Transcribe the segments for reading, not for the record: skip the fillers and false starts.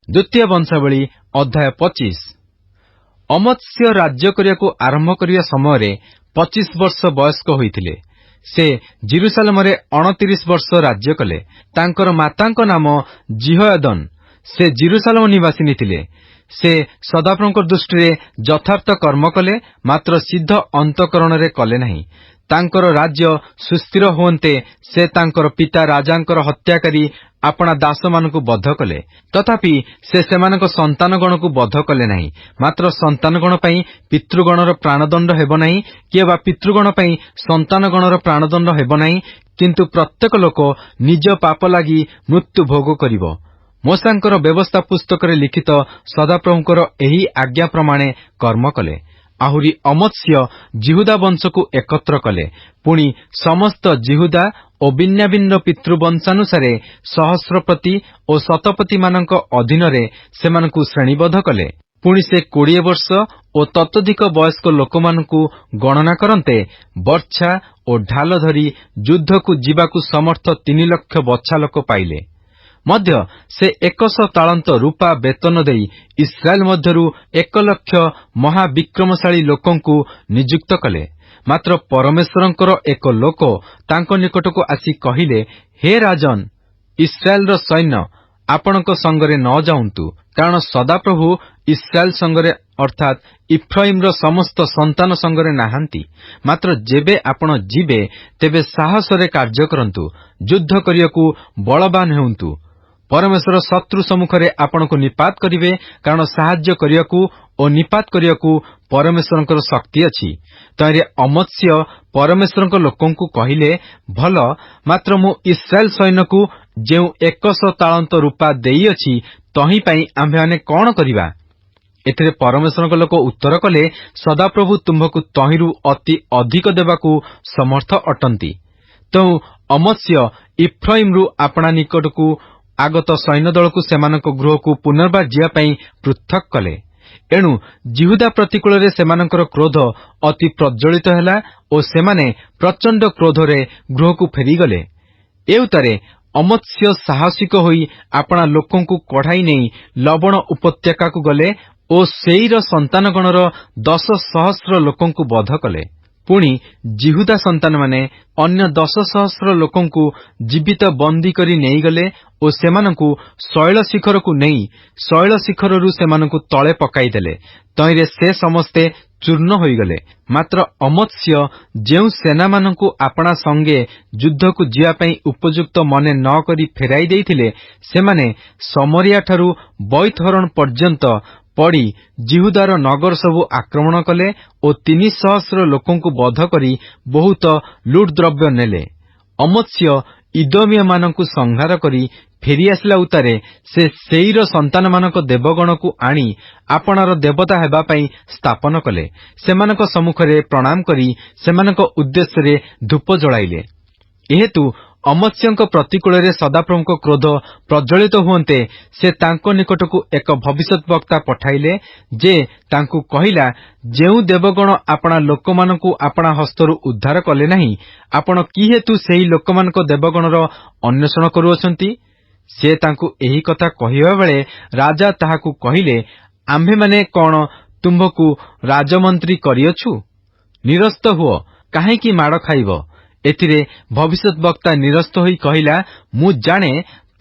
ଦ୍ୱିତୀୟ ବଂଶାବଳୀ ଅଧ୍ୟାୟ 25। ଅମତ୍ସ୍ୟ ରାଜ୍ୟ କରିବାକୁ ଆରମ୍ଭ କରିବା ସମୟରେ 25 ବର୍ଷ ବୟସ୍କ ହୋଇଥିଲେ। ସେ ଜିରୁସାଲେମରେ 29 ବର୍ଷ ରାଜ୍ୟ କଲେ। ତାଙ୍କର ମାତାଙ୍କ ନାମ ଜିହୋୟାଦନ। ସେ ଜିରୁସାଲେମ ନିବାସିନୀ ଥିଲେ। ସେ ସଦାପ୍ରଭୁଙ୍କ ଦୃଷ୍ଟିରେ ଯଥାର୍ଥ କର୍ମ କଲେ, ମାତ୍ର ସିଦ୍ଧ ଅନ୍ତଃକରଣରେ କଲେ ନାହିଁ। ତାଙ୍କର ରାଜ୍ୟ ସୁସ୍ଥିର ହୁଅନ୍ତେ ସେ ତାଙ୍କର ପିତା ରାଜାଙ୍କର ହତ୍ୟାକାରୀ ଆପଣା ଦାସମାନଙ୍କୁ ବଦ୍ଧ କଲେ। ତଥାପି ସେ ସେମାନଙ୍କ ସନ୍ତାନଗଣକୁ ବଦ୍ଧ କଲେ ନାହିଁ। ମାତ୍ର ସନ୍ତାନଗଣ ପାଇଁ ପିତୃଗଣର ପ୍ରାଣଦଣ୍ଡ ହେବ ନାହିଁ, କିଏ ବା ପିତୃଗଣ ପାଇଁ ସନ୍ତାନଗଣର ପ୍ରାଣଦଣ୍ଡ ହେବ ନାହିଁ, କିନ୍ତୁ ପ୍ରତ୍ୟେକ ଲୋକ ନିଜ ପାପ ଲାଗି ମୃତ୍ୟୁ ଭୋଗ କରିବ। ମୋଶାଙ୍କର ବ୍ୟବସ୍ଥା ପୁସ୍ତକରେ ଲିଖିତ ସଦାପ୍ରଭୁଙ୍କର ଏହି ଆଜ୍ଞା ପ୍ରମାଣେ କର୍ମ କଲେ। ଆହୁରି ଅମତ୍ସ୍ୟ ଜିହୁଦା ବଂଶକୁ ଏକତ୍ର କଲେ। ପୁଣି ସମସ୍ତ ଜିହୁଦା ଓ ବିନ୍ୟାମିନର ପିତୃବଂଶାନୁସାରେ ସହସ୍ରପତି ଓ ଶତପତିମାନଙ୍କ ଅଧୀନରେ ସେମାନଙ୍କୁ ଶ୍ରେଣୀବଦ୍ଧ କଲେ। ପୁଣି ସେ 20 ବର୍ଷ ଓ ତତୋଧିକ ବୟସ୍କ ଲୋକମାନଙ୍କୁ ଗଣନା କରନ୍ତେ ବର୍ଚ୍ଛା ଓ ଢାଲ ଧରି ଯୁଦ୍ଧକୁ ଯିବାକୁ ସମର୍ଥ 3 ଲକ୍ଷ ବଛା ଲୋକ ପାଇଲେ। ମଧ୍ୟ ସେ 100 ତାଳନ୍ତ ରୂପା ବେତନ ଦେଇ ଇସ୍ରାଏଲ ମଧ୍ୟରୁ 1 ଲକ୍ଷ ମହାବିକ୍ରମଶାଳୀ ଲୋକଙ୍କୁ ନିଯୁକ୍ତ କଲେ। ମାତ୍ର ପରମେଶ୍ୱରଙ୍କର ଏକ ଲୋକ ତାଙ୍କ ନିକଟକୁ ଆସି କହିଲେ, ହେ ରାଜନ, ଇସ୍ରାଏଲର ସୈନ୍ୟ ଆପଣଙ୍କ ସଙ୍ଗରେ ନ ଯାଉନ୍ତୁ, କାରଣ ସଦାପ୍ରଭୁ ଇସ୍ରାଏଲ ସଙ୍ଗରେ ଅର୍ଥାତ୍ ଇଫ୍ରାଇମର ସମସ୍ତ ସନ୍ତାନ ସଙ୍ଗରେ ନାହାନ୍ତି। ମାତ୍ର ଯେବେ ଆପଣ ଯିବେ, ତେବେ ସାହସରେ କାର୍ଯ୍ୟ କରନ୍ତୁ, ଯୁଦ୍ଧ କରିବାକୁ ବଳବାନ ହେଉନ୍ତୁ। ପରମେଶ୍ୱର ଶତ୍ରୁ ସମ୍ମୁଖରେ ଆପଣଙ୍କୁ ନିପାତ କରିବେ, କାରଣ ସାହାଯ୍ୟ କରିବାକୁ ଓ ନିପାତ କରିବାକୁ ପରମେଶ୍ୱରଙ୍କର ଶକ୍ତି ଅଛି। ତହିଁରେ ଅମତ୍ସ୍ୟ ପରମେଶ୍ୱରଙ୍କ ଲୋକଙ୍କୁ କହିଲେ, ଭଲ, ମାତ୍ର ମୁଁ ଇସ୍ରାଏଲ ସୈନ୍ୟକୁ ଯେଉଁ 100 ତାଳନ୍ତ ରୂପା ଦେଇଅଛି, ତହିଁ ପାଇଁ ଆମ୍ଭେମାନେ କଣ କରିବା? ଏଥିରେ ପରମେଶ୍ୱରଙ୍କ ଲୋକ ଉତ୍ତର କଲେ, ସଦାପ୍ରଭୁ ତୁମ୍ଭକୁ ତହିଁରୁ ଅତି ଅଧିକ ଦେବାକୁ ସମର୍ଥ ଅଟନ୍ତି। ତେଣୁ ଅମତ୍ସ୍ୟ ଇଫ୍ରାଇମରୁ ଆପଣା ନିକଟକୁ ଆଗତ ସୈନ୍ୟଦଳକୁ ସେମାନଙ୍କ ଗୃହକୁ ପୁନର୍ବାର ଯିବା ପାଇଁ ପୃଥକ କଲେ। ଏଣୁ ଜିହୁଦା ପ୍ରତିକୂଳରେ ସେମାନଙ୍କର କ୍ରୋଧ ଅତି ପ୍ରଜ୍ୱଳିତ ହେଲା ଓ ସେମାନେ ପ୍ରଚଣ୍ଡ କ୍ରୋଧରେ ଗୃହକୁ ଫେରିଗଲେ। ଏଉତାରେ ଅମତ୍ସ୍ୟ ସାହସିକ ହୋଇ ଆପଣା ଲୋକଙ୍କୁ କଢ଼ାଇ ନେଇ ଲବଣ ଉପତ୍ୟକାକୁ ଗଲେ ଓ ସେଇର ସନ୍ତାନଗଣର 10,000 ଲୋକଙ୍କୁ ବଧ କଲେ। ପୁଣି ଜିହୁଦା ସନ୍ତାନମାନେ ଅନ୍ୟ 10,000 ଲୋକଙ୍କୁ ଜୀବିତ ବନ୍ଦୀ କରି ନେଇଗଲେ ଓ ସେମାନଙ୍କୁ ଶୈଳ ଶିଖରକୁ ନେଇ ଶୈଳ ଶିଖରରୁ ସେମାନଙ୍କୁ ତଳେ ପକାଇଦେଲେ। ତହିଁରେ ସେ ସମସ୍ତେ ଚୂର୍ଣ୍ଣ ହୋଇଗଲେ। ମାତ୍ର ଅମତ୍ସ୍ୟ ଯେଉଁ ସେନାମାନଙ୍କୁ ଆପଣା ସଙ୍ଗେ ଯୁଦ୍ଧକୁ ଯିବା ପାଇଁ ଉପଯୁକ୍ତ ମନେ ନ କରି ଫେରାଇ ଦେଇଥିଲେ, ସେମାନେ ସମରିଆଠାରୁ ବୈତହରଣ ପର୍ଯ୍ୟନ୍ତ ପଡ଼ି ଜିହୁଦାର ନଗର ସବୁ ଆକ୍ରମଣ କଲେ ଓ 300 ଲୋକଙ୍କୁ ବଧ କରି ବହୁତ ଲୁଟ୍ ଦ୍ରବ୍ୟ ନେଲେ। ଅମତ୍ସ୍ୟ ଇଦୋମୀୟମାନଙ୍କୁ ସଂହାର କରି ଫେରିଆସିଲା ଉତ୍ତାରେ ସେ ସେଇର ସନ୍ତାନମାନଙ୍କ ଦେବଗଣକୁ ଆଣି ଆପଣାର ଦେବତା ହେବା ପାଇଁ ସ୍ଥାପନ କଲେ। ସେମାନଙ୍କ ସମ୍ମୁଖରେ ପ୍ରଣାମ କରି ସେମାନଙ୍କ ଉଦ୍ଦେଶ୍ୟରେ ଧୂପ ଜଳାଇଲେ। ଏହେତୁ ଅମତ୍ସ୍ୟଙ୍କ ପ୍ରତିକୂଳରେ ସଦାପ୍ରଭୁଙ୍କ କ୍ରୋଧ ପ୍ରଜ୍ୱଳିତ ହୁଅନ୍ତେ ସେ ତାଙ୍କ ନିକଟକୁ ଏକ ଭବିଷ୍ୟତ ବକ୍ତା ପଠାଇଲେ, ଯେ ତାଙ୍କୁ କହିଲା, ଯେଉଁ ଦେବଗଣ ଆପଣା ଲୋକମାନଙ୍କୁ ଆପଣା ହସ୍ତରୁ ଉଦ୍ଧାର କଲେ ନାହିଁ, ଆପଣ କି ହେତୁ ସେହି ଲୋକମାନଙ୍କ ଦେବଗଣର ଅନ୍ୱେଷଣ କରୁଅଛନ୍ତି? ସେ ତାଙ୍କୁ ଏହି କଥା କହିବା ବେଳେ ରାଜା ତାହାକୁ କହିଲେ, ଆମ୍ଭେମାନେ କଣ ତୁମ୍ଭକୁ ରାଜମନ୍ତ୍ରୀ କରିଅଛୁ? ନିରସ୍ତ ହୁଅ, କାହିଁକି ମାଡ଼ ଖାଇବ? ଏଥିରେ ଭବିଷ୍ୟତ ବକ୍ତା ନିରସ୍ତ ହୋଇ କହିଲା, ମୁଁ ଜାଣେ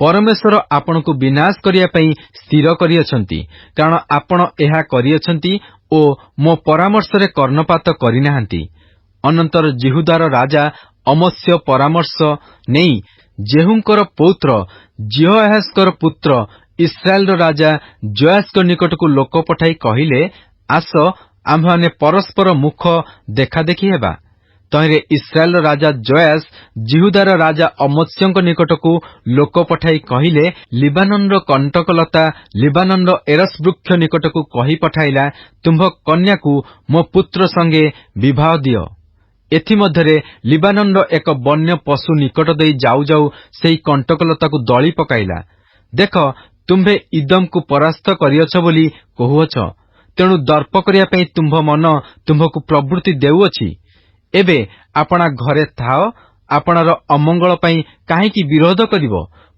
ପରମେଶ୍ୱର ଆପଣଙ୍କୁ ବିନାଶ କରିବା ପାଇଁ ସ୍ଥିର କରିଅଛନ୍ତି, କାରଣ ଆପଣ ଏହା କରିଅଛନ୍ତି ଓ ମୋ ପରାମର୍ଶରେ କର୍ଣ୍ଣପାତ କରିନାହାନ୍ତି। ଅନନ୍ତର ଜିହୁଦାର ରାଜା ଅମତ୍ସ୍ୟ ପରାମର୍ଶ ନେଇ ଜେହୁଙ୍କର ପୌତ୍ର ଜିହୋଆହାଜଙ୍କର ପୁତ୍ର ଇସ୍ରାଏଲର ରାଜା ଜୋଆସଙ୍କ ନିକଟକୁ ଲୋକ ପଠାଇ କହିଲେ, ଆସ, ଆମ୍ଭେମାନେ ପରସ୍ପର ମୁଖ ଦେଖାଦେଖି ହେବା। ତହିଁରେ ଇସ୍ରାଏଲର ରାଜା ଜୋଆସ ଜିହୁଦାର ରାଜା ଅମତ୍ସ୍ୟଙ୍କ ନିକଟକୁ ଲୋକ ପଠାଇ କହିଲେ, ଲିବାନନର କଣ୍ଟକଲତା ଲିବାନନର ଏରସ୍ ବୃକ୍ଷ ନିକଟକୁ କହି ପଠାଇଲା, ତୁମ୍ଭ କନ୍ୟାକୁ ମୋ ପୁତ୍ର ସଙ୍ଗେ ବିବାହ ଦିଅ। ଏଥିମଧ୍ୟରେ ଲିବାନନର ଏକ ବନ୍ୟ ପଶୁ ନିକଟ ଦେଇ ଯାଉ ଯାଉ ସେହି କଣ୍ଟକଲତାକୁ ଦଳି ପକାଇଲା। ଦେଖ, ତୁମ୍ଭେ ଇଦମକୁ ପରାସ୍ତ କରିଅଛ ବୋଲି କହୁଅଛ, ତେଣୁ ଦର୍ପ କରିବା ପାଇଁ ତୁମ୍ଭ ମନ ତୁମ୍ଭକୁ ପ୍ରବୃତ୍ତି ଦେଉଅଛି। ଏବେ ଆପଣା ଘରେ ଥାଅ, ଆପଣାର ଅମଙ୍ଗଳ ପାଇଁ କାହିଁକି ବିରୋଧ କରିବ?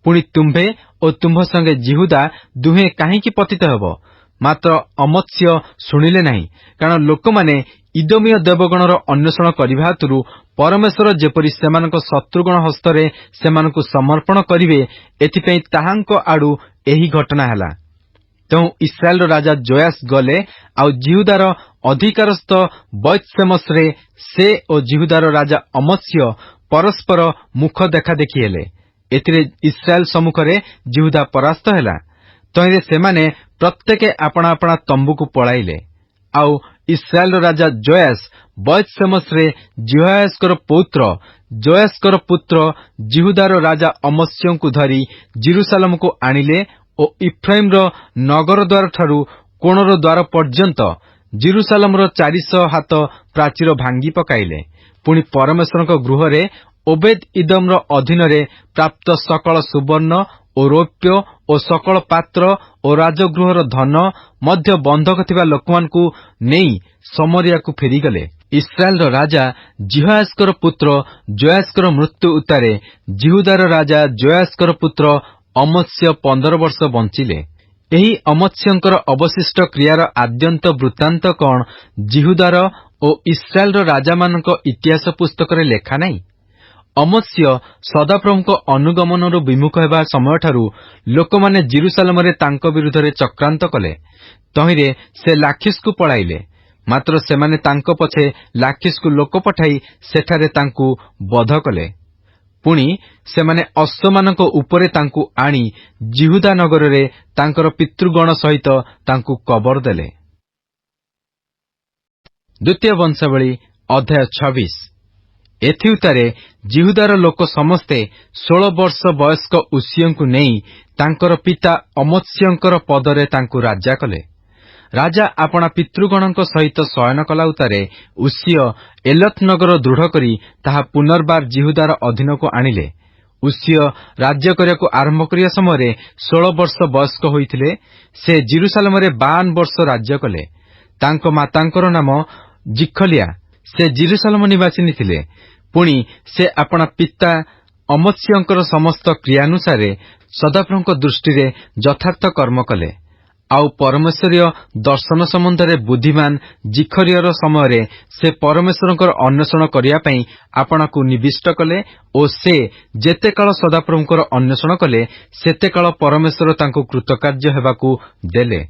ପୁଣି ତୁମ୍ଭେ ଓ ତୁମ୍ଭ ସଙ୍ଗେ ଜିହୁଦା ଦୁହେଁ କାହିଁକି ପତିତ ହେବ? ମାତ୍ର ଅମତ୍ସ୍ୟ ଶୁଣିଲେ ନାହିଁ, କାରଣ ଲୋକମାନେ ଇଦୋମୀୟ ଦେବଗଣର ଅନ୍ୱେଷଣ କରିବା ହେତୁରୁ ପରମେଶ୍ୱର ଯେପରି ସେମାନଙ୍କ ଶତ୍ରୁଗଣ ହସ୍ତରେ ସେମାନଙ୍କୁ ସମର୍ପଣ କରିବେ, ଏଥିପାଇଁ ତାହାଙ୍କ ଆଡୁ ଏହି ଘଟଣା ହେଲା। ତେଣୁ ଇସ୍ରାଏଲର ରାଜା ଜୋୟାସ ଗଲେ, ଆଉ ଜିହୁଦାର ଅଧିକାରସ୍ଥ ବୈତଶେମସରେ ସେ ଓ ଜିହୁଦାର ରାଜା ଅମତ୍ସ୍ୟ ପରସ୍ପର ମୁଖ ଦେଖାଦେଖି ହେଲେ। ଏଥିରେ ଇସ୍ରାଏଲ ସମ୍ମୁଖରେ ଜିହୁଦା ପରାସ୍ତ ହେଲା। ତହିଁରେ ସେମାନେ ପ୍ରତ୍ୟେକେ ଆପଣା ଆପଣା ତମ୍ବୁକୁ ପଳାଇଲେ। ଆଉ ଇସ୍ରାଏଲର ରାଜା ଜୋୟାସ ବୈତଶେମସରେ ଜିହୋଆସଙ୍କର ପୌତ୍ର ଜୋୟାସଙ୍କର ପୁତ୍ର ଜିହୁଦାର ରାଜା ଅମତ୍ସ୍ୟଙ୍କୁ ଧରି ଜିରୁସାଲେମକୁ ଆଣିଲେ ଓ ଇଫ୍ରାଇମର ନଗରଦ୍ୱାରଠାରୁ କୋଣର ଦ୍ୱାର ପର୍ଯ୍ୟନ୍ତ ଜିରୁସାଲେମର 400 ହାତ ପ୍ରାଚୀର ଭାଙ୍ଗି ପକାଇଲେ। ପୁଣି ପରମେଶ୍ୱରଙ୍କ ଗୃହରେ ଓବେଦ ଇଦମର ଅଧୀନରେ ପ୍ରାପ୍ତ ସକଳ ସୁବର୍ଣ୍ଣ ଓ ରୌପ୍ୟ ଓ ସକଳ ପାତ୍ର ଓ ରାଜଗୃହର ଧନ ମଧ୍ୟ ବନ୍ଧକ ଥିବା ଲୋକମାନଙ୍କୁ ନେଇ ସମରିୟାକୁ ଫେରିଗଲେ। ଇସ୍ରାଏଲର ରାଜା ଜିହୋଆସଙ୍କର ପୁତ୍ର ଜୋୟାସଙ୍କର ମୃତ୍ୟୁ ଉତ୍ତାରେ ଜିହୁଦାର ରାଜା ଜୋୟାସଙ୍କର ପୁତ୍ର ଅମତ୍ସ୍ୟ 15 ବର୍ଷ ବଞ୍ଚିଲେ। ଏହି ଅମତ୍ସ୍ୟଙ୍କର ଅବଶିଷ୍ଟ କ୍ରିୟାର ଆଦ୍ୟନ୍ତ ବୃତ୍ତାନ୍ତ କଣ ଜିହୁଦାର ଓ ଇସ୍ରାଏଲର ରାଜାମାନଙ୍କ ଇତିହାସ ପୁସ୍ତକରେ ଲେଖା ନାହିଁ? ଅମତ୍ସ୍ୟ ସଦାପ୍ରଭୁଙ୍କ ଅନୁଗମନରୁ ବିମୁଖ ହେବା ସମୟଠାରୁ ଲୋକମାନେ ଜିରୁସାଲେମରେ ତାଙ୍କ ବିରୁଦ୍ଧରେ ଚକ୍ରାନ୍ତ କଲେ। ତହିଁରେ ସେ ଲାଖିସକୁ ପଳାଇଲେ। ମାତ୍ର ସେମାନେ ତାଙ୍କ ପଛେ ଲାଖିସକୁ ଲୋକ ପଠାଇ ସେଠାରେ ତାଙ୍କୁ ବଧ କଲେ। ପୁଣି ସେମାନେ ଅଶ୍ୱମାନଙ୍କ ଉପରେ ତାଙ୍କୁ ଆଣି ଜିହୁଦା ନଗରରେ ତାଙ୍କର ପିତୃଗଣ ସହିତ ତାଙ୍କୁ କବର ଦେଲେ। ଦ୍ୱିତୀୟ ବଂଶାବଳୀ ଅଧ୍ୟାୟ 26। ଏଥି ଉତ୍ତାରେ ଜିହୁଦାର ଲୋକ ସମସ୍ତେ 16 ବର୍ଷ ବୟସ୍କ ଉସିୟଙ୍କୁ ନେଇ ତାଙ୍କର ପିତା ଅମତ୍ସ୍ୟଙ୍କର ପଦରେ ତାଙ୍କୁ ରାଜା କଲେ। ରାଜା ଆପଣା ପିତୃଗଣଙ୍କ ସହିତ ଶୟନ କଲା ଉତ୍ତାରେ ଉସିୟ ଏଲଥ ନଗର ଦୃଢ଼ କରି ତାହା ପୁନର୍ବାର ଜିହୁଦାର ଅଧୀନକୁ ଆଣିଲେ। ଉସିୟ ରାଜ୍ୟ କରିବାକୁ ଆରମ୍ଭ କରିବା ସମୟରେ 16 ବର୍ଷ ବୟସ୍କ ହୋଇଥିଲେ। ସେ ଜିରୁସାଲେମରେ 52 ବର୍ଷ ରାଜ୍ୟ କଲେ। ତାଙ୍କ ମାତାଙ୍କର ନାମ ଜିଖଲିଆ, ସେ ଜିରୁସାଲେମ ନିବାସିନୀ ଥିଲେ। ପୁଣି ସେ ଆପଣା ପିତା ଅମତ୍ସ୍ୟଙ୍କର ସମସ୍ତ କ୍ରିୟାନୁସାରେ ସଦାପ୍ରଭୁଙ୍କ ଦୃଷ୍ଟିରେ ଯଥାର୍ଥ କର୍ମ କଲେ। ଆଉ ପରମେଶ୍ୱରୀୟ ଦର୍ଶନ ସମ୍ବନ୍ଧରେ ବୁଦ୍ଧିମାନ ଜିଖରିୟର ସମୟରେ ସେ ପରମେଶ୍ୱରଙ୍କର ଅନ୍ୱେଷଣ କରିବା ପାଇଁ ଆପଣାକୁ ନିବିଷ୍ଟ କଲେ ଓ ସେ ଯେତେକାଳ ସଦାପ୍ରଭୁଙ୍କର ଅନ୍ୱେଷଣ କଲେ ସେତେକାଳ ପରମେଶ୍ୱର ତାଙ୍କୁ କୃତକାର୍ଯ୍ୟ ହେବାକୁ ଦେଲେ।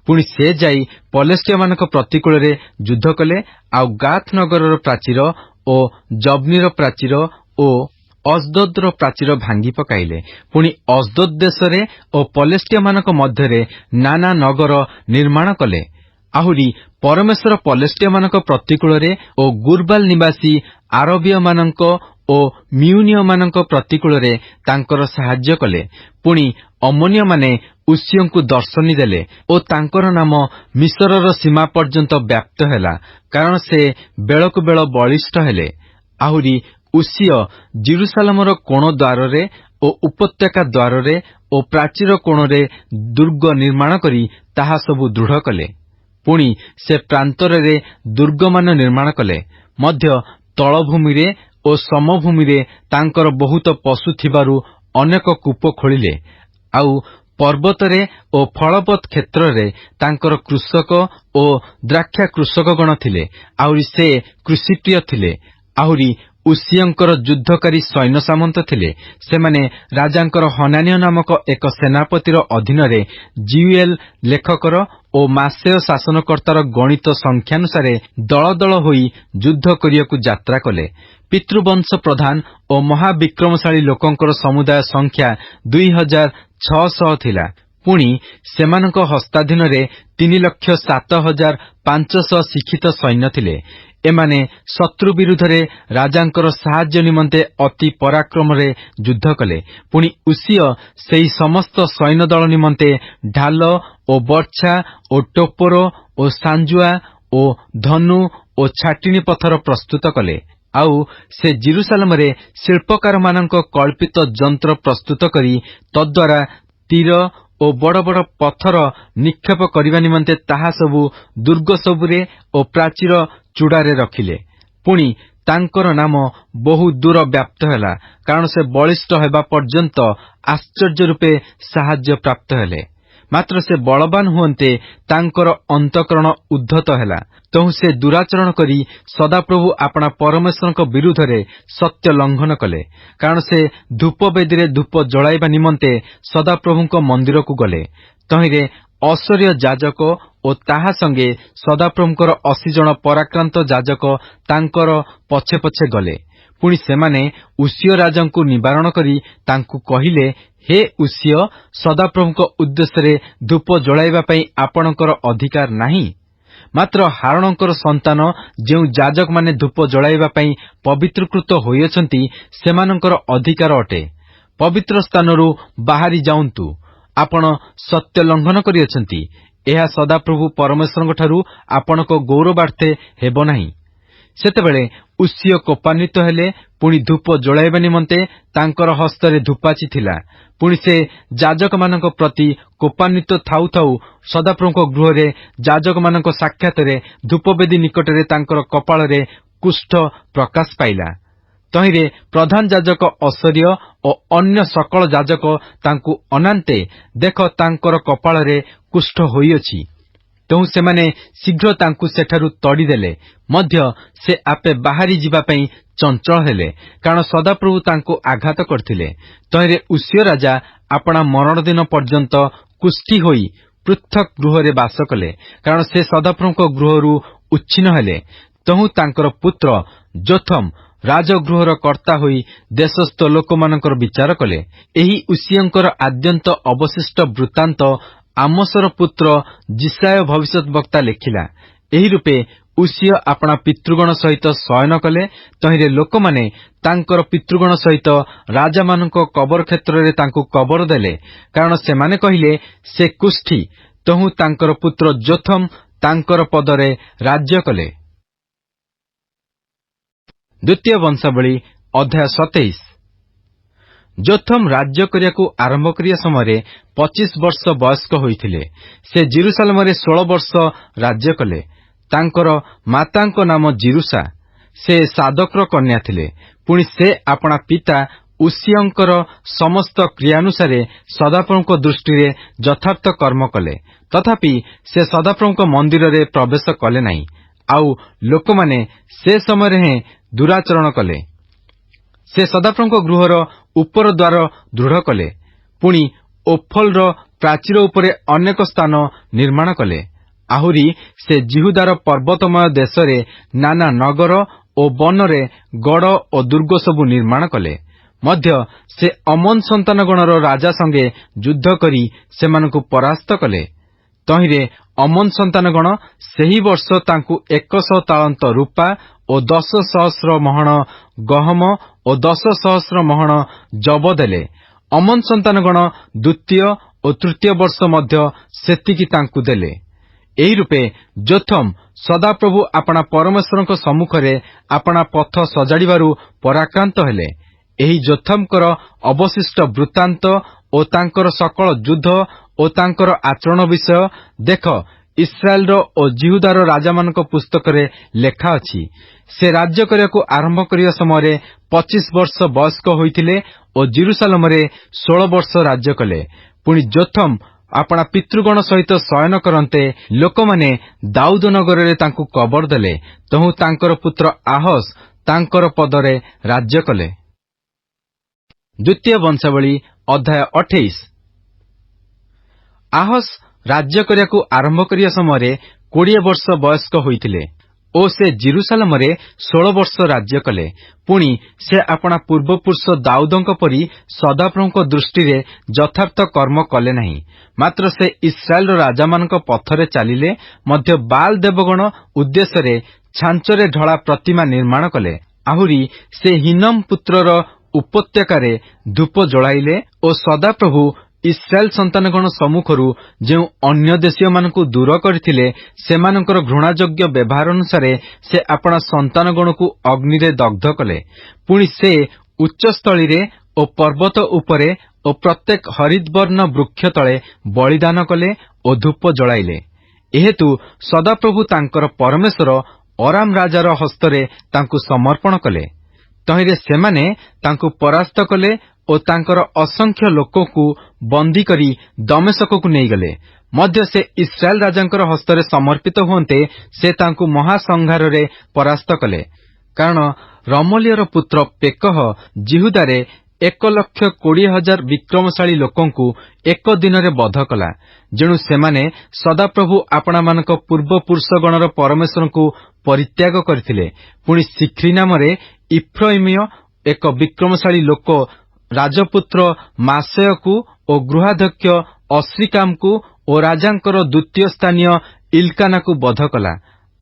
ପୁଣି ସେ ଯାଇ ପଲେଷ୍ଟିୟମାନଙ୍କ ପ୍ରତିକୂଳରେ ଯୁଦ୍ଧ କଲେ, ଆଉ ଗାଥ ନଗରର ପ୍ରାଚୀର ଓ ଜବନିର ପ୍ରାଚୀର ଓ ଅସଦୋଦର ପ୍ରାଚୀର ଭାଙ୍ଗି ପକାଇଲେ। ପୁଣି ଅସଦୋଦ ଦେଶରେ ଓ ପଲେଷ୍ଟିୟମାନଙ୍କ ମଧ୍ୟରେ ନାନା ନଗର ନିର୍ମାଣ କଲେ। ଆହୁରି ପରମେଶ୍ୱର ପଲେଷ୍ଟିୟମାନଙ୍କ ପ୍ରତିକୂଳରେ ଓ ଗୁରବାଲ ନିବାସୀ ଆରବୀୟମାନଙ୍କ ଓ ମିଉନିୟମାନଙ୍କ ପ୍ରତିକୂଳରେ ତାଙ୍କର ସାହାଯ୍ୟ କଲେ। ପୁଣି ଅମୋନିୟମାନେ ଉସିୟଙ୍କୁ ଦର୍ଶନୀ ଦେଲେ ଓ ତାଙ୍କର ନାମ ମିଶରର ସୀମା ପର୍ଯ୍ୟନ୍ତ ବ୍ୟାପ୍ତ ହେଲା, କାରଣ ସେ ବେଳକୁ ବେଳ ବଳିଷ୍ଠ ହେଲେ। ଆହୁରି ଉସିୟ ଜିରୁସାଲେମର କୋଣ ଦ୍ୱାରରେ ଓ ଉପତ୍ୟକା ଦ୍ୱାରରେ ଓ ପ୍ରାଚୀର କୋଣରେ ଦୁର୍ଗ ନିର୍ମାଣ କରି ତାହା ସବୁ ଦୃଢ଼ କଲେ। ପୁଣି ସେ ପ୍ରାନ୍ତରରେ ଦୁର୍ଗମାନ ନିର୍ମାଣ କଲେ। ମଧ୍ୟ ତଳଭୂମିରେ ଓ ସମଭୂମିରେ ତାଙ୍କର ବହୁତ ପଶୁ ଥିବାରୁ ଅନେକ କୂପ ଖୋଳିଲେ। ଆଉ ପର୍ବତରେ ଓ ଫଳବତ୍ କ୍ଷେତ୍ରରେ ତାଙ୍କର କୃଷକ ଓ ଦ୍ରାକ୍ଷା କୃଷକଗଣ ଥିଲେ। ଆହୁରି ସେ କୃଷିପ୍ରିୟ ଥିଲେ। ଆହୁରି ଉସିୟଙ୍କର ଯୁଦ୍ଧକାରୀ ସୈନ୍ୟ ସାମନ୍ତ ଥିଲେ। ସେମାନେ ରାଜାଙ୍କର ହନାନୀୟ ନାମକ ଏକ ସେନାପତିର ଅଧୀନରେ ଜିୟୁଏଲ ଲେଖକର ଓ ମାସେୟ ଶାସନକର୍ତ୍ତାର ଗଣିତ ସଂଖ୍ୟାନୁସାରେ ଦଳ ଦଳ ହୋଇ ଯୁଦ୍ଧ କରିବାକୁ ଯାତ୍ରା କଲେ। ପିତୃବଂଶ ପ୍ରଧାନ ଓ ମହାବିକ୍ରମଶାଳୀ ଲୋକଙ୍କର ସମୁଦାୟ ସଂଖ୍ୟା 2600 ଥିଲା। ପୁଣି ସେମାନଙ୍କ ହସ୍ତାଧୀନରେ 3,07,500 ଶିକ୍ଷିତ ସୈନ୍ୟ ଥିଲେ। ଏମାନେ ଶତ୍ରୁ ବିରୁଦ୍ଧରେ ରାଜାଙ୍କର ସାହାଯ୍ୟ ନିମନ୍ତେ ଅତି ପରାକ୍ରମରେ ଯୁଦ୍ଧ କଲେ। ପୁଣି ଉସିୟ ସେହି ସମସ୍ତ ସୈନ୍ୟ ଦଳ ନିମନ୍ତେ ଢାଲ ଓ ବର୍ଚ୍ଛା ଓ ଟୋପର ଓ ସାଞ୍ଜୁଆ ଓ ଧନୁ ଓ ଛାଟିଣୀ ପଥର ପ୍ରସ୍ତୁତ କଲେ। ଆଉ ସେ ଜିରୁସାଲେମରେ ଶିଳ୍ପକାରମାନଙ୍କ କଳ୍ପିତ ଯନ୍ତ୍ର ପ୍ରସ୍ତୁତ କରି ତଦ୍ୱାରା ତୀର ଓ ବଡ଼ ବଡ଼ ପଥର ନିକ୍ଷେପ କରିବା ନିମନ୍ତେ ତାହା ସବୁ ଦୁର୍ଗ ସବୁରେ ଓ ପ୍ରାଚୀର ଚୂଡ଼ାରେ ରଖିଲେ। ପୁଣି ତାଙ୍କର ନାମ ବହୁ ଦୂର ବ୍ୟାପ୍ତ ହେଲା, କାରଣ ସେ ବଳିଷ୍ଠ ହେବା ପର୍ଯ୍ୟନ୍ତ ଆଶ୍ଚର୍ଯ୍ୟ ରୂପେ ସାହାଯ୍ୟ ପ୍ରାପ୍ତ ହେଲେ। ମାତ୍ର ସେ ବଳବାନ ହୁଅନ୍ତେ ତାଙ୍କର ଅନ୍ତଃକରଣ ଉଦ୍ଧତ ହେଲା। ତେଣୁ ସେ ଦୁରାଚରଣ କରି ସଦାପ୍ରଭୁ ଆପଣା ପରମେଶ୍ୱରଙ୍କ ବିରୁଦ୍ଧରେ ସତ୍ୟ ଲଙ୍ଘନ କଲେ। କାରଣ ସେ ଧୂପବେଦୀରେ ଧୂପ ଜଳାଇବା ନିମନ୍ତେ ସଦାପ୍ରଭୁଙ୍କ ମନ୍ଦିରକୁ ଗଲେ। ତହିଁରେ ଅଶ୍ୱରୀୟ ଯାଜକ ଓ ତାହା ସଙ୍ଗେ ସଦାପ୍ରଭୁଙ୍କର 80 ଜଣ ପରାକ୍ରାନ୍ତ ଯାଜକ ତାଙ୍କର ପଛେ ପଛେ ଗଲେ। ପୁଣି ସେମାନେ ଉସିୟ ରାଜାଙ୍କୁ ନିବାରଣ କରି ତାଙ୍କୁ କହିଲେ, ହେ ଉସିୟ, ସଦାପ୍ରଭୁଙ୍କ ଉଦ୍ଦେଶ୍ୟରେ ଧୂପ ଜଳାଇବା ପାଇଁ ଆପଣଙ୍କର ଅଧିକାର ନାହିଁ। ମାତ୍ର ହାରଣଙ୍କର ସନ୍ତାନ ଯେଉଁ ଯାଜକମାନେ ଧୂପ ଜଳାଇବା ପାଇଁ ପବିତ୍ରକୃତ ହୋଇଅଛନ୍ତି, ସେମାନଙ୍କର ଅଧିକାର ଅଟେ। ପବିତ୍ର ସ୍ଥାନରୁ ବାହାରି ଯାଆନ୍ତୁ। ଆପଣ ସତ୍ୟ ଲଙ୍ଘନ କରିଅଛନ୍ତି। ଏହା ସଦାପ୍ରଭୁ ପରମେଶ୍ୱରଙ୍କଠାରୁ ଆପଣଙ୍କ ଗୌରବାର୍ଥେ ହେବ ନାହିଁ। ସେତେବେଳେ ଉସିୟ କୋପାନ୍ୱିତ ହେଲେ। ପୁଣି ଧୂପ ଜଳାଇବା ନିମନ୍ତେ ତାଙ୍କର ହସ୍ତରେ ଧୂପାଚି ଥିଲା। ପୁଣି ସେ ଯାଜକମାନଙ୍କ ପ୍ରତି କୋପାନ୍ୱିତ ଥାଉ ଥାଉ ସଦାପ୍ରଭୁଙ୍କ ଗୃହରେ ଯାଜକମାନଙ୍କ ସାକ୍ଷାତରେ ଧୂପବେଦୀ ନିକଟରେ ତାଙ୍କର କପାଳରେ କୁଷ୍ଠ ପ୍ରକାଶ ପାଇଲା। ତହିଁରେ ପ୍ରଧାନ ଯାଜକ ଅଶ୍ୱରୀୟ ଓ ଅନ୍ୟ ସକଳ ଯାଜକ ତାଙ୍କୁ ଅନାନ୍ତେ, ଦେଖ, ତାଙ୍କର କପାଳରେ କୁଷ୍ଠ ହୋଇଅଛି। ତେଣୁ ସେମାନେ ଶୀଘ୍ର ତାଙ୍କୁ ସେଠାରୁ ତଡ଼ିଦେଲେ ମଧ୍ୟ ସେ ଆପେ ବାହାରି ଯିବା ପାଇଁ ଚଞ୍ଚଳ ହେଲେ, କାରଣ ସଦାପ୍ରଭୁ ତାଙ୍କୁ ଆଘାତ କରିଥିଲେ। ତହିଁରେ ଉସିୟ ରାଜା ଆପଣା ମରଣ ଦିନ ପର୍ଯ୍ୟନ୍ତ କୁଷ୍ଠୀ ହୋଇ ପୃଥକ ଗୃହରେ ବାସ କଲେ, କାରଣ ସେ ସଦାପ୍ରଭୁଙ୍କ ଗୃହରୁ ଉଚ୍ଛିନ୍ନ ହେଲେ। ତେଣୁ ତାଙ୍କର ପୁତ୍ର ଯୋଥମ ରାଜଗୃହର କର୍ତ୍ତା ହୋଇ ଦେଶସ୍ଥ ଲୋକମାନଙ୍କର ବିଚାର କଲେ। ଏହି ଉସିୟଙ୍କର ଆଦ୍ୟନ୍ତ ଅବଶିଷ୍ଟ ବୃତ୍ତାନ୍ତ ଆମୋସର ପୁତ୍ର ଜିସାୟ ଭବିଷ୍ୟତ ବକ୍ତା ଲେଖିଲା। ଏହି ରୂପେ ଉସିୟ ଆପଣା ପିତୃଗଣ ସହିତ ଶୟନ କଲେ। ତହିଁରେ ଲୋକମାନେ ତାଙ୍କର ପିତୃଗଣ ସହିତ ରାଜାମାନଙ୍କ କବର କ୍ଷେତ୍ରରେ ତାଙ୍କୁ କବର ଦେଲେ, କାରଣ ସେମାନେ କହିଲେ, ସେ କୁଷ୍ଠୀ। ତହୁ ତାଙ୍କର ପୁତ୍ର ଯୋଥମ ତାଙ୍କର ପଦରେ ରାଜ୍ୟ କଲେ। ଦ୍ୱିତୀୟ ବଂଶାବଳୀ ଅଧ୍ୟାୟ 27। ଯୋଥମ ରାଜ୍ୟ କରିବାକୁ ଆରମ୍ଭ କରିବା ସମୟରେ 25 ବର୍ଷ ବୟସ୍କ ହୋଇଥିଲେ। ସେ ଜେରୁସାଲେମରେ 16 ବର୍ଷ ରାଜ୍ୟ କଲେ। ତାଙ୍କର ମାତାଙ୍କ ନାମ ଜିରୁଷା। ସେ ସାଦୋକର କନ୍ୟା ଥିଲେ। ପୁଣି ସେ ଆପଣା ପିତା ଉସିୟଙ୍କର ସମସ୍ତ କ୍ରିୟାନୁସାରେ ସଦାପ୍ରଭୁଙ୍କ ଦୃଷ୍ଟିରେ ଯଥାର୍ଥ କର୍ମ କଲେ। ତଥାପି ସେ ସଦାପ୍ରଭୁଙ୍କ ମନ୍ଦିରରେ ପ୍ରବେଶ କଲେ ନାହିଁ। ଆଉ ଲୋକମାନେ ସେ ସମୟରେ ହିଁ ଦୁରାଚରଣ କଲେ। ସେ ସଦାପ୍ରଭୁଙ୍କ ଗୃହର ଉପର ଦ୍ୱାର ଦୃଢ଼ କଲେ। ପୁଣି ଓଫଲର ପ୍ରାଚୀର ଉପରେ ଅନେକ ସ୍ଥାନ ନିର୍ମାଣ କଲେ। ଆହୁରି ସେ ଜିହୁଦାର ପର୍ବତମୟ ଦେଶରେ ନାନା ନଗର ଓ ବନରେ ଗଡ଼ ଓ ଦୁର୍ଗ ସବୁ ନିର୍ମାଣ କଲେ। ମଧ୍ୟ ସେ ଅମନ ସନ୍ତାନଗଣର ରାଜା ସଙ୍ଗେ ଯୁଦ୍ଧ କରି ସେମାନଙ୍କୁ ପରାସ୍ତ କଲେ। ତହିଁରେ ଅମନ ସନ୍ତାନଗଣ ସେହି ବର୍ଷ ତାଙ୍କୁ 100 ତାଳନ୍ତ ରୂପା ଓ 10,000 ମହଣ ଗହମ ଓ 10,000 ମହଣ ଯବ ଦେଲେ। ଅମନ ସନ୍ତାନଗଣ ଦ୍ୱିତୀୟ ଓ ତୃତୀୟ ବର୍ଷ ମଧ୍ୟ ସେତିକି ତାଙ୍କୁ ଦେଲେ। ଏହି ରୂପେ ଯୋଥମ ସଦାପ୍ରଭୁ ଆପଣା ପରମେଶ୍ୱରଙ୍କ ସମ୍ମୁଖରେ ଆପଣା ପଥ ସଜାଡ଼ିବାରୁ ପରାକ୍ରାନ୍ତ ହେଲେ। ଏହି ଯୋଥମଙ୍କର ଅବଶିଷ୍ଟ ବୃତ୍ତାନ୍ତ ଓ ତାଙ୍କର ସକଳ ଯୁଦ୍ଧ ଓ ତାଙ୍କର ଆଚରଣ ବିଷୟ ଦେଖ, ଇସ୍ରାଏଲର ଓ ଜିହୁଦାର ରାଜାମାନଙ୍କ ପୁସ୍ତକରେ ଲେଖା ଅଛି। ସେ ରାଜ୍ୟ କରିବାକୁ ଆରମ୍ଭ କରିବା ସମୟରେ 25 ବର୍ଷ ବୟସ୍କ ହୋଇଥିଲେ ଓ ଜେରୁସାଲେମରେ 16 ବର୍ଷ ରାଜ୍ୟ କଲେ। ପୁଣି ଯୋଥମ ଆପଣା ପିତୃଗଣ ସହିତ ଶୟନ କରନ୍ତେ ଲୋକମାନେ ଦାଉଦ ନଗରରେ ତାଙ୍କୁ କବର ଦେଲେ। ତହୁ ତାଙ୍କର ପୁତ୍ର ଆହସ ତାଙ୍କର ପଦରେ ରାଜ୍ୟ କଲେ। ଦ୍ୱିତୀୟ ବଂଶାବଳୀ ଅଧ୍ୟାୟ 28। ଆହସ ରାଜ୍ୟ କରିବାକୁ ଆରମ୍ଭ କରିବା ସମୟରେ 20 ବର୍ଷ ବୟସ୍କ ହୋଇଥିଲେ ଓ ସେ ଜେରୁସାଲେମରେ 16 ବର୍ଷ ରାଜ୍ୟ କଲେ। ପୁଣି ସେ ଆପଣା ପୂର୍ବପୁରୁଷ ଦାଉଦଙ୍କ ପରି ସଦାପ୍ରଭୁଙ୍କ ଦୃଷ୍ଟିରେ ଯଥାର୍ଥ କର୍ମ କଲେ ନାହିଁ। ମାତ୍ର ସେ ଇସ୍ରାଏଲର ରାଜାମାନଙ୍କ ପଥରେ ଚାଲିଲେ ମଧ୍ୟ ବାଲ୍ ଦେବଗଣ ଉଦ୍ଦେଶ୍ୟରେ ଛାଞ୍ଚରେ ଢଳା ପ୍ରତିମା ନିର୍ମାଣ କଲେ। ଆହୁରି ସେ ହିନମ ପୁତ୍ରର ଉପତ୍ୟକାରେ ଧୂପ ଜଳାଇଲେ ଓ ସଦାପ୍ରଭୁ ଇସ୍ରାଏଲ ସନ୍ତାନଗଣ ସମ୍ମୁଖରୁ ଯେଉଁ ଅନ୍ୟ ଦେଶୀୟମାନଙ୍କୁ ଦୂର କରିଥିଲେ, ସେମାନଙ୍କର ଘୃଣାଯୋଗ୍ୟ ବ୍ୟବହାର ଅନୁସାରେ ସେ ଆପଣା ସନ୍ତାନଗଣକୁ ଅଗ୍ନିରେ ଦଗ୍ଧ କଲେ। ପୁଣି ସେ ଉଚ୍ଚସ୍ଥଳୀରେ ଓ ପର୍ବତ ଉପରେ ଓ ପ୍ରତ୍ୟେକ ହରିତବର୍ଣ୍ଣ ବୃକ୍ଷ ତଳେ ବଳିଦାନ କଲେ ଓ ଧୂପ ଜଳାଇଲେ। ଏହେତୁ ସଦାପ୍ରଭୁ ତାଙ୍କର ପରମେଶ୍ୱର ଅରାମ ରାଜାର ହସ୍ତରେ ତାଙ୍କୁ ସମର୍ପଣ କଲେ। ତହିଁରେ ସେମାନେ ତାଙ୍କୁ ପରାସ୍ତ କଲେ ଓ ତାଙ୍କର ଅସଂଖ୍ୟ ଲୋକଙ୍କୁ ବନ୍ଦୀ କରି ଦମେଶକକୁ ନେଇଗଲେ। ମଧ୍ୟ ସେ ଇସ୍ରାଏଲ ରାଜାଙ୍କର ହସ୍ତରେ ସମର୍ପିତ ହୁଅନ୍ତେ ସେ ତାଙ୍କୁ ମହାସଂହାରରେ ପରାସ୍ତ କଲେ। କାରଣ ରମଲ୍ୟର ପୁତ୍ର ପେକହ ଜିହୁଦାରେ 1,20,000 ବିକ୍ରମଶାଳୀ ଲୋକଙ୍କୁ ଏକ ଦିନରେ ବଧ କଲା। ଯେଣୁ ସେମାନେ ସଦାପ୍ରଭୁ ଆପଣମାନଙ୍କ ପୂର୍ବପୁରୁଷଗଣର ପରମେଶ୍ୱରଙ୍କୁ ପରିତ୍ୟାଗ କରିଥିଲେ। ପୁଣି ସିକ୍ରି ନାମରେ ଇଫ୍ରାଇମୀୟ ଏକ ବିକ୍ରମଶାଳୀ ଲୋକ ରାଜପୁତ୍ର ମାସେୟକୁ ଓ ଗୃହାଧ୍ୟକ୍ଷ ଅଶ୍ରିକାମକୁ ଓ ରାଜାଙ୍କର ଦ୍ୱିତୀୟ ସ୍ଥାନୀୟ ଇଲକାନାକୁ ବଧ କଲା।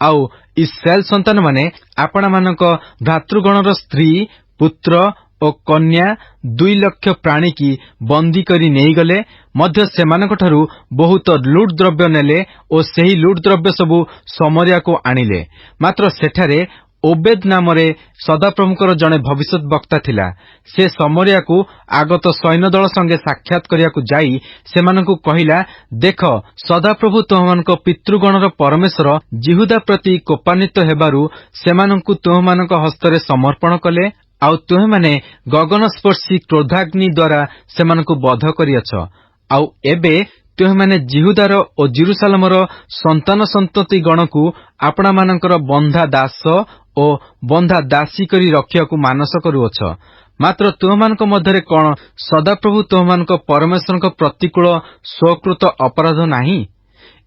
ଆଉ ଇସ୍ରାଏଲ ସନ୍ତାନମାନେ ଆପଣମାନଙ୍କ ଭ୍ରାତୃଗଣର ସ୍ତ୍ରୀ, ପୁତ୍ର ଓ କନ୍ୟା 2 ଲକ୍ଷ ପ୍ରାଣୀକି ବନ୍ଦୀ କରି ନେଇଗଲେ। ମଧ୍ୟ ସେମାନଙ୍କଠାରୁ ବହୁତ ଲୁଟ୍ ଦ୍ରବ୍ୟ ନେଲେ ଓ ସେହି ଲୁଟ୍ ଦ୍ରବ୍ୟ ସବୁ ସମରିୟାକୁ ଆଣିଲେ। ମାତ୍ର ସେଠାରେ ଓବେଦ ନାମରେ ସଦାପ୍ରଭୁଙ୍କର ଜଣେ ଭବିଷ୍ୟତ ବକ୍ତା ଥିଲା। ସେ ସମରିୟାକୁ ଆଗତ ସୈନ୍ୟଦଳ ସଙ୍ଗେ ସାକ୍ଷାତ କରିବାକୁ ଯାଇ ସେମାନଙ୍କୁ କହିଲା, ଦେଖ, ସଦାପ୍ରଭୁ ତୁମମାନଙ୍କ ପିତୃଗଣର ପରମେଶ୍ୱର ଜିହୁଦା ପ୍ରତି କୋପାନ୍ୱିତ ହେବାରୁ ସେମାନଙ୍କୁ ତୁମମାନଙ୍କ ହସ୍ତରେ ସମର୍ପଣ କଲେ। ଆଉ ତୁମେମାନେ ଗଗନସ୍ପର୍ଶୀ କ୍ରୋଧାଗ୍ନି ଦ୍ୱାରା ସେମାନଙ୍କୁ ବଧ କରିଅଛ। ଆଉ ଏବେ ତୁମେମାନେ ଜିହୁଦାର ଓ ଜେରୁସାଲେମର ସନ୍ତାନ ସନ୍ତତି ଗଣକୁ ଆପଣମାନଙ୍କର ବନ୍ଧା ଦାସ ଓ ବନ୍ଧା ଦାସୀ କରି ରଖିବାକୁ ମାନସ କରୁଅଛ। ମାତ୍ର ତୁମମାନଙ୍କ ମଧ୍ୟରେ କଣ ସଦାପ୍ରଭୁ ତୁମମାନଙ୍କ ପରମେଶ୍ୱରଙ୍କ ପ୍ରତିକୂଳ ସ୍ୱକୃତ ଅପରାଧ ନାହିଁ?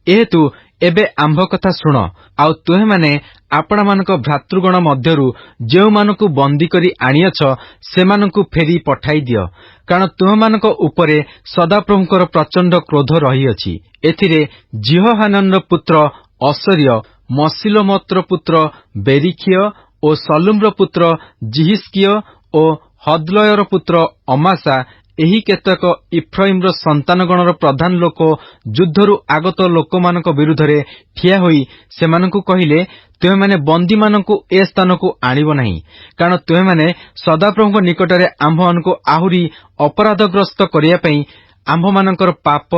ଏହେତୁ ଏବେ ଆମ୍ଭ କଥା ଶୁଣ। ଆଉ ତୁମେମାନେ ଆପଣମାନଙ୍କ ଭ୍ରାତୃଗଣ ମଧ୍ୟରୁ ଯେଉଁମାନଙ୍କୁ ବନ୍ଦୀ କରି ଆଣିଅଛ ସେମାନଙ୍କୁ ଫେରି ପଠାଇ ଦିଅ। କାରଣ ତୁମମାନଙ୍କ ଉପରେ ସଦାପ୍ରଭୁଙ୍କର ପ୍ରଚଣ୍ଡ କ୍ରୋଧ ରହିଅଛି। ଏଥିରେ ଜିହୋହାନାନର ପୁତ୍ର ଅସର୍ୟ, ମସିଲମୋତ୍ର ପୁତ୍ର ବେରିଖିୟ ଓ ସଲୁମର ପୁତ୍ର ଜିହିସ୍କିୟ ଓ ହଦଲୟର ପୁତ୍ର ଅମାସା, ଏହି କେତେକ ଇଫ୍ରାଇମର ସନ୍ତାନଗଣର ପ୍ରଧାନ ଲୋକ ଯୁଦ୍ଧରୁ ଆଗତ ଲୋକମାନଙ୍କ ବିରୁଦ୍ଧରେ ଠିଆ ହୋଇ ସେମାନଙ୍କୁ କହିଲେ, ତୁମେମାନେ ବନ୍ଦୀମାନଙ୍କୁ ଏ ସ୍ଥାନକୁ ଆଣିବ ନାହିଁ। କାରଣ ତୁମେମାନେ ସଦାପ୍ରଭୁଙ୍କ ନିକଟରେ ଆମ୍ଭମାନଙ୍କୁ ଆହୁରି ଅପରାଧଗ୍ରସ୍ତ କରିବା ପାଇଁ ଆମ୍ଭମାନଙ୍କର ପାପ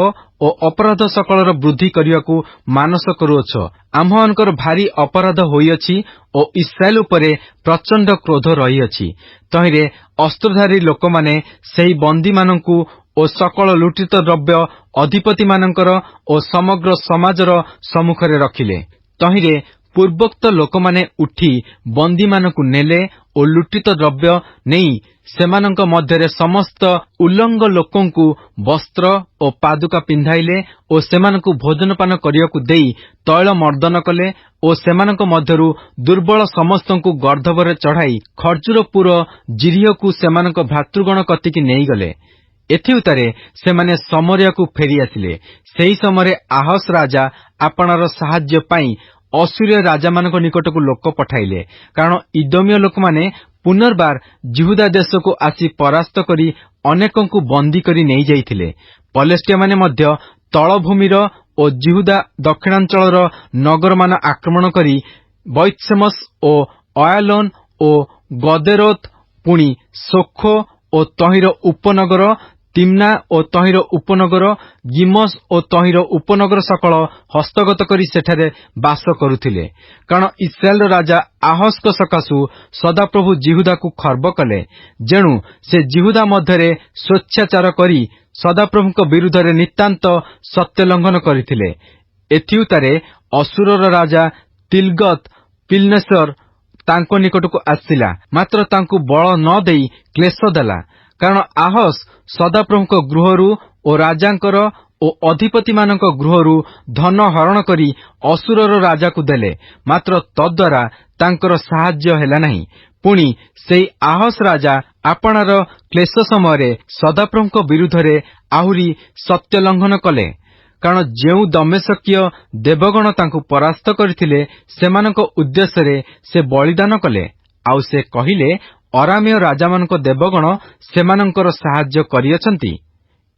ଓ ଅପରାଧ ସକଳର ବୃଦ୍ଧି କରିବାକୁ ମାନସ କରୁଅଛ। ଆମ୍ଭମାନଙ୍କର ଭାରି ଅପରାଧ ହୋଇଅଛି ଓ ଇସ୍ରାଏଲ ଉପରେ ପ୍ରଚଣ୍ଡ କ୍ରୋଧ ରହିଅଛି। ତହିଁରେ ଅସ୍ତ୍ରଧାରୀ ଲୋକମାନେ ସେହି ବନ୍ଦୀମାନଙ୍କୁ ଓ ସକଳ ଲୁଟିତ ଦ୍ରବ୍ୟ ଅଧିପତିମାନଙ୍କର ଓ ସମଗ୍ର ସମାଜର ସମ୍ମୁଖରେ ରଖିଲେ। ତହିଁରେ ପୂର୍ବୋକ୍ତ ଲୋକମାନେ ଉଠି ବନ୍ଦୀମାନଙ୍କୁ ନେଲେ ଓ ଲୁଟିତ ଦ୍ରବ୍ୟ ନେଇ ସେମାନଙ୍କ ମଧ୍ୟରେ ସମସ୍ତ ଉଲ୍ଲଙ୍ଗ ଲୋକଙ୍କୁ ବସ୍ତ୍ର ଓ ପାଦୁକା ପିନ୍ଧାଇଲେ ଓ ସେମାନଙ୍କୁ ଭୋଜନପାନ କରିବାକୁ ଦେଇ ତୈଳ ମର୍ଦ୍ଦନ କଲେ ଓ ସେମାନଙ୍କ ମଧ୍ୟରୁ ଦୁର୍ବଳ ସମସ୍ତଙ୍କୁ ଗର୍ଦ୍ଦଭରେ ଚଢ଼ାଇ ଖର୍ଜୁରପୁର ଜିରିହକୁ ସେମାନଙ୍କ ଭ୍ରାତୃଗଣ କତିକି ନେଇଗଲେ। ଏଥିଉତ୍ତାରେ ସେମାନେ ସମରିୟାକୁ ଫେରି ଆସିଲେ। ସେହି ସମୟରେ ଆହସ ରାଜା ଆପଣାର ସାହାଯ୍ୟ ପାଇଁ ଅସୁରୀୟ ରାଜାମାନଙ୍କ ନିକଟକୁ ଲୋକ ପଠାଇଲେ। କାରଣ ଇଦୋମୀୟ ଲୋକମାନେ ପୁନର୍ବାର ଜିହୁଦା ଦେଶକୁ ଆସି ପରାସ୍ତ କରି ଅନେକଙ୍କୁ ବନ୍ଦୀ କରି ନେଇଯାଇଥିଲେ। ପଲେଷ୍ଟିଆମାନେ ମଧ୍ୟ ତଳଭୂମିର ଓ ଜିହୁଦା ଦକ୍ଷିଣାଞ୍ଚଳର ନଗରମାନ ଆକ୍ରମଣ କରି ବୈତ୍‌ଶେମସ୍ ଓ ଅୟାଲୋନ ଓ ଗଦେରୋତ, ପୁଣି ସୋଖୋ ଓ ତହିଁର ଉପନଗର, ତିମ୍ନା ଓ ତହିଁର ଉପନଗର, ଗିମସ୍ ଓ ତହିଁର ଉପନଗର ସକଳ ହସ୍ତଗତ କରି ସେଠାରେ ବାସ କରୁଥିଲେ। କାରଣ ଇସ୍ରାଏଲର ରାଜା ଆହସଙ୍କ ସକାଶୁ ସଦାପ୍ରଭୁ ଜିହୁଦାକୁ ଖର୍ବ କଲେ। ଯେଣୁ ସେ ଜିହୁଦା ମଧ୍ୟରେ ସ୍ୱେଚ୍ଛାଚାର କରି ସଦାପ୍ରଭୁଙ୍କ ବିରୁଦ୍ଧରେ ନିତାନ୍ତ ସତ୍ୟଲଙ୍ଘନ କରିଥିଲେ। ଏଥିଉତ୍ତାରେ ଅସୁରର ରାଜା ତିଲଗତ୍ ପିଲ୍ନେସର ତାଙ୍କ ନିକଟକୁ ଆସିଲା, ମାତ୍ର ତାଙ୍କୁ ବଳ ନ ଦେଇ କ୍ଲେଶ ଦେଲା। କାରଣ ଆହସ ସଦାପ୍ରଭୁଙ୍କ ଗୃହରୁ ଓ ରାଜାଙ୍କର ଓ ଅଧିପତିମାନଙ୍କ ଗୃହରୁ ଧନ ହରଣ କରି ଅସୁରର ରାଜାକୁ ଦେଲେ, ମାତ୍ର ତଦ୍ୱାରା ତାଙ୍କର ସାହାଯ୍ୟ ହେଲା ନାହିଁ। ପୁଣି ସେହି ଆହସ ରାଜା ଆପଣାର କ୍ଲେଶ ସମୟରେ ସଦାପ୍ରଭୁଙ୍କ ବିରୁଦ୍ଧରେ ଆହୁରି ସତ୍ୟଲଙ୍ଘନ କଲେ। କାରଣ ଯେଉଁ ଦମେଶକୀୟ ଦେବଗଣ ତାଙ୍କୁ ପରାସ୍ତ କରିଥିଲେ ସେମାନଙ୍କ ଉଦ୍ଦେଶ୍ୟରେ ସେ ବଳିଦାନ କଲେ। ଆଉ ସେ କହିଲେ, ଅରାମୀୟ ରାଜାମାନଙ୍କ ଦେବଗଣ ସେମାନଙ୍କର ସାହାଯ୍ୟ କରିଅଛନ୍ତି।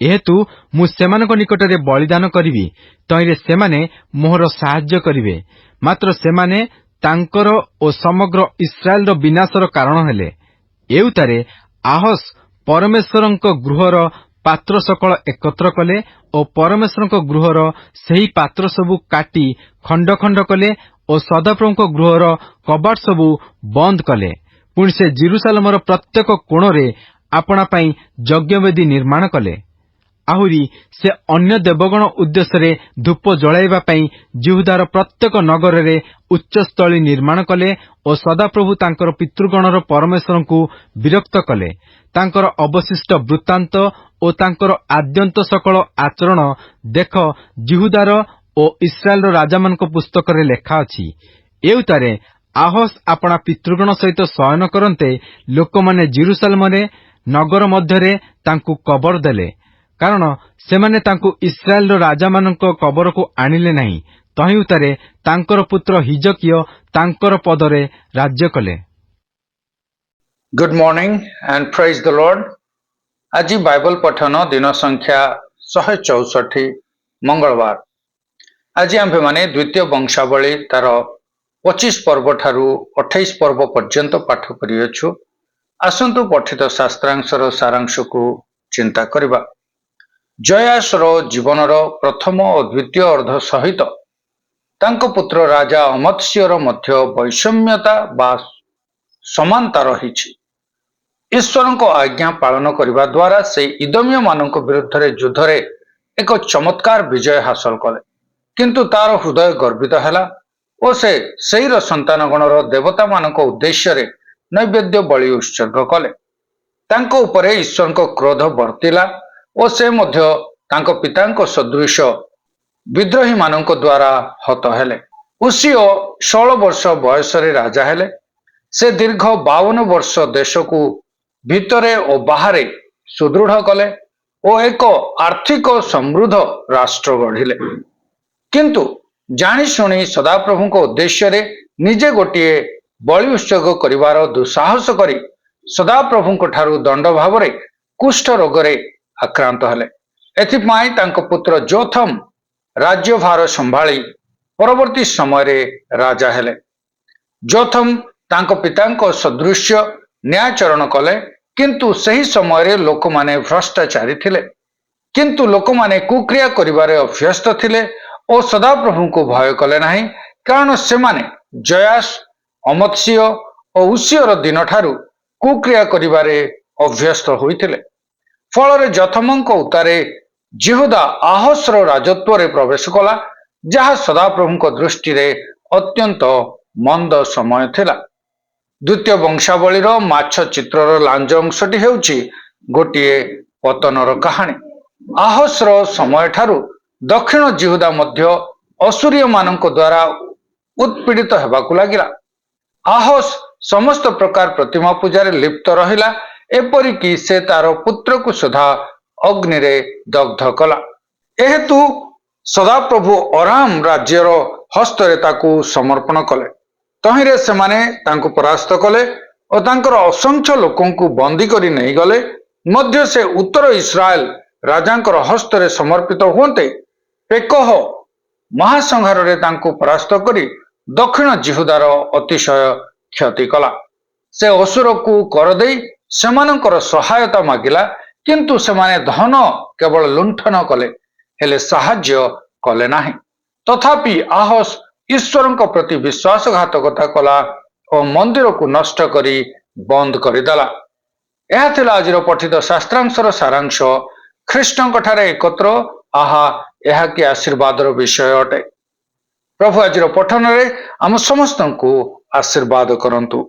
ଏହେତୁ ମୁଁ ସେମାନଙ୍କ ନିକଟରେ ବଳିଦାନ କରିବି, ତହିଁରେ ସେମାନେ ମୋହର ସାହାଯ୍ୟ କରିବେ। ମାତ୍ର ସେମାନେ ତାଙ୍କର ଓ ସମଗ୍ର ଇସ୍ରାଏଲର ବିନାଶର କାରଣ ହେଲେ। ଏଉତ୍ତାରେ ଆହସ ପରମେଶ୍ୱରଙ୍କ ଗୃହର ପାତ୍ର ସକଳ ଏକତ୍ର କଲେ ଓ ପରମେଶ୍ୱରଙ୍କ ଗୃହର ସେହି ପାତ୍ର ସବୁ କାଟି ଖଣ୍ଡ ଖଣ୍ଡ କଲେ ଓ ସଦାପ୍ରଭୁଙ୍କ ଗୃହର କବାଟ ସବୁ ବନ୍ଦ କଲେ। ପୁଣି ସେ ଜେରୁସାଲେମର ପ୍ରତ୍ୟେକ କୋଣରେ ଆପଣା ପାଇଁ ଯଜ୍ଞବେଦୀ ନିର୍ମାଣ କଲେ। ଆହୁରି ସେ ଅନ୍ୟ ଦେବଗଣ ଉଦ୍ଦେଶ୍ୟରେ ଧୂପ ଜଳାଇବା ପାଇଁ ଜିହୁଦାର ପ୍ରତ୍ୟେକ ନଗରରେ ଉଚ୍ଚସ୍ଥଳୀ ନିର୍ମାଣ କଲେ ଓ ସଦାପ୍ରଭୁ ତାଙ୍କର ପିତୃଗଣର ପରମେଶ୍ୱରଙ୍କୁ ବିରକ୍ତ କଲେ। ତାଙ୍କର ଅବଶିଷ୍ଟ ବୃତ୍ତାନ୍ତ ଓ ତାଙ୍କର ଆଦ୍ୟନ୍ତ ସକଳ ଆଚରଣ ଦେଖ ଜିହୁଦାର ଓ ଇସ୍ରାଏଲର ରାଜାମାନଙ୍କ ପୁସ୍ତକରେ ଲେଖା ଅଛି। ଏଉତାରେ ଆହସ୍ ଆପଣା ପିତୃଗଣ ସହିତ ଶୟନ କରନ୍ତେ ଲୋକମାନେ ଜେରୁସାଲେମରେ ନଗର ମଧ୍ୟରେ ତାଙ୍କୁ କବର ଦେଲେ, କାରଣ ସେମାନେ ତାଙ୍କୁ ଇସ୍ରାଏଲର ରାଜାମାନଙ୍କ କବରକୁ ଆଣିଲେ ନାହିଁ। ତହିଁଉତାରେ ତାଙ୍କର ପୁତ୍ର ହିଜକିୟ ତାଙ୍କର ପଦରେ ରାଜ୍ୟ କଲେ। Good morning and praise the Lord. ଆଜି ବାଇବଲ ପଠନ ଦିନ ସଂଖ୍ୟା 164 ମଙ୍ଗଳବାର। ଆଜି ଆମ୍ଭେମାନେ ଦ୍ୱିତୀୟ ବଂଶାବଳୀ ତାର 25 ପର୍ବ ଠାରୁ 28 ପର୍ବ ପର୍ଯ୍ୟନ୍ତ ପାଠ କରିଅଛୁ। ଆସନ୍ତୁ ପଠିତ ଶାସ୍ତ୍ରାଂଶର ସାରାଂଶକୁ ଚିନ୍ତା କରିବା। ଜୟାସର ଜୀବନର ପ୍ରଥମ ଓ ଦ୍ୱିତୀୟ ଅର୍ଦ୍ଧ ସହିତ ତାଙ୍କ ପୁତ୍ର ରାଜା ଅମତ୍ସ୍ୟର ମଧ୍ୟ ବୈଷମ୍ୟତା ବା ସମାନତା ରହିଛି। ଈଶ୍ୱରଙ୍କ ଆଜ୍ଞା ପାଳନ କରିବା ଦ୍ୱାରା ସେ ଇଦୋମୀୟମାନଙ୍କ ବିରୁଦ୍ଧରେ ଯୁଦ୍ଧରେ ଏକ ଚମତ୍କାର ବିଜୟ ହାସଲ କଲେ, କିନ୍ତୁ ତାର ହୃଦୟ ଗର୍ବିତ ହେଲା ଓ ସେ ସେଇର ସନ୍ତାନଗଣର ଦେବତାମାନଙ୍କ ଉଦ୍ଦେଶ୍ୟରେ ନୈବେଦ୍ୟ ବଳି ଉତ୍ସର୍ଗ କଲେ। ତାଙ୍କ ଉପରେ ଈଶ୍ୱରଙ୍କ କ୍ରୋଧ ବର୍ତ୍ତିଲା ଓ ସେ ମଧ୍ୟ ତାଙ୍କ ପିତାଙ୍କ ସଦୃଶ ବିଦ୍ରୋହୀମାନଙ୍କ ଦ୍ୱାରା ହତ ହେଲେ। ଉସିୟ 16 ବର୍ଷ ବୟସରେ ରାଜା ହେଲେ। ସେ ଦୀର୍ଘ 52 ବର୍ଷ ଦେଶକୁ ଭିତରେ ଓ ବାହାରେ ସୁଦୃଢ଼ କଲେ ଓ ଏକ ଆର୍ଥିକ ସମୃଦ୍ଧ ରାଷ୍ଟ୍ର ଗଢ଼ିଲେ। କିନ୍ତୁ ଜାଣିଶୁଣି ସଦାପ୍ରଭୁଙ୍କ ଉଦ୍ଦେଶ୍ୟରେ ନିଜେ ଗୋଟିଏ ବଳି ଉତ୍ସର୍ଗ କରିବାର ଦୁଃସାହସ କରି ସଦାପ୍ରଭୁଙ୍କ ଠାରୁ ଦଣ୍ଡ ଭାବରେ କୁଷ୍ଠ ରୋଗରେ ଆକ୍ରାନ୍ତ ହେଲେ। ଏଥିପାଇଁ ତାଙ୍କ ପୁତ୍ର ଯୋଥମ ରାଜ୍ୟଭାର ସମ୍ଭାଳି ପରବର୍ତ୍ତୀ ସମୟରେ ରାଜା ହେଲେ। ଯୋଥମ ତାଙ୍କ ପିତାଙ୍କ ସଦୃଶ୍ୟ ନ୍ୟାୟଚରଣ କଲେ, କିନ୍ତୁ ସେହି ସମୟରେ ଲୋକମାନେ ଭ୍ରଷ୍ଟାଚାରୀ ଥିଲେ। କିନ୍ତୁ ଲୋକମାନେ କୁକ୍ରିୟା କରିବାରେ ଅଭ୍ୟସ୍ତ ଥିଲେ ଓ ସଦାପ୍ରଭୁଙ୍କୁ ଭୟ କଲେ ନାହିଁ, କାରଣ ସେମାନେ ଜୟାସ, ଅମତ୍ସ୍ୟ ଓ ଉସିୟର ଦିନଠାରୁ କୁକ୍ରିୟା କରିବାରେ ଅଭ୍ୟସ୍ତ ହୋଇଥିଲେ। ଫଳରେ ଯୋଥମଙ୍କ ଉତ୍ତାରେ ଜିହୁଦା ଆହସର ରାଜତ୍ୱରେ ପ୍ରବେଶ କଲା, ଯାହା ସଦାପ୍ରଭୁଙ୍କ ଦୃଷ୍ଟିରେ ଅତ୍ୟନ୍ତ ମନ୍ଦ ସମୟ ଥିଲା। ଦ୍ୱିତୀୟ ବଂଶାବଳୀର ମାଛ ଚିତ୍ରର ଲାଞ୍ଜ ଅଂଶଟି ହେଉଛି ଗୋଟିଏ ପତନର କାହାଣୀ। ଆହସର ସମୟଠାରୁ ଦକ୍ଷିଣ ଜିହୁଦା ମଧ୍ୟ ଅସୁରୀୟମାନଙ୍କ ଦ୍ୱାରା ଉତ୍ପୀଡ଼ିତ ହେବାକୁ ଲାଗିଲା। ଆହସ ସମସ୍ତ ପ୍ରକାର ପ୍ରତିମା ପୂଜାରେ ଲିପ୍ତ ରହିଲା, ଏପରିକି ସେ ତାର ପୁତ୍ରକୁ ସୁଦ୍ଧା ଅଗ୍ନିରେ ଦଗ୍ଧ କଲା। ଏହେତୁ ସଦାପ୍ରଭୁ ଅରାମ ରାଜ୍ୟର ହସ୍ତରେ ତାକୁ ସମର୍ପଣ କଲେ। ତହିଁରେ ସେମାନେ ତାଙ୍କୁ ପରାସ୍ତ କଲେ ଓ ତାଙ୍କର ଅସଂଖ୍ୟ ଲୋକଙ୍କୁ ବନ୍ଦୀ କରି ନେଇଗଲେ। ମଧ୍ୟ ସେ ଉତ୍ତର ଇସ୍ରାଏଲ ରାଜାଙ୍କର ହସ୍ତରେ ସମର୍ପିତ ହୁଅନ୍ତେ ପେକହ ମହାସଂହାରରେ ତାଙ୍କୁ ପରାସ୍ତ କରି ଦକ୍ଷିଣ ଜିହୁଦାର ଅତିଶୟ କ୍ଷତି କଲା। ସେ ଅସୁରକୁ କର ଦେଇ ସେମାନଙ୍କର ସହାୟତା ମାଗିଲା, କିନ୍ତୁ ସେମାନେ ଧନ କେବଳ ଲୁଣ୍ଠନ କଲେ, ହେଲେ ସାହାଯ୍ୟ କଲେ ନାହିଁ। ତଥାପି ଆହସ ଈଶ୍ୱରଙ୍କ ପ୍ରତି ବିଶ୍ୱାସଘାତକତା କଲା ଓ ମନ୍ଦିରକୁ ନଷ୍ଟ କରି ବନ୍ଦ କରିଦେଲା। ଏହା ଥିଲା ଆଜିର ପଠିତ ଶାସ୍ତ୍ରାଂଶର ସାରାଂଶ। ଖ୍ରୀଷ୍ଟଙ୍କ ଠାରେ ଏକତ୍ର, ଆହା ଏହା କି ଆଶୀର୍ବାଦର ବିଷୟ ଅଟେ। ପ୍ରଭୁ ଆଜିର ପଠନରେ ଆମ ସମସ୍ତଙ୍କୁ ଆଶୀର୍ବାଦ କରନ୍ତୁ।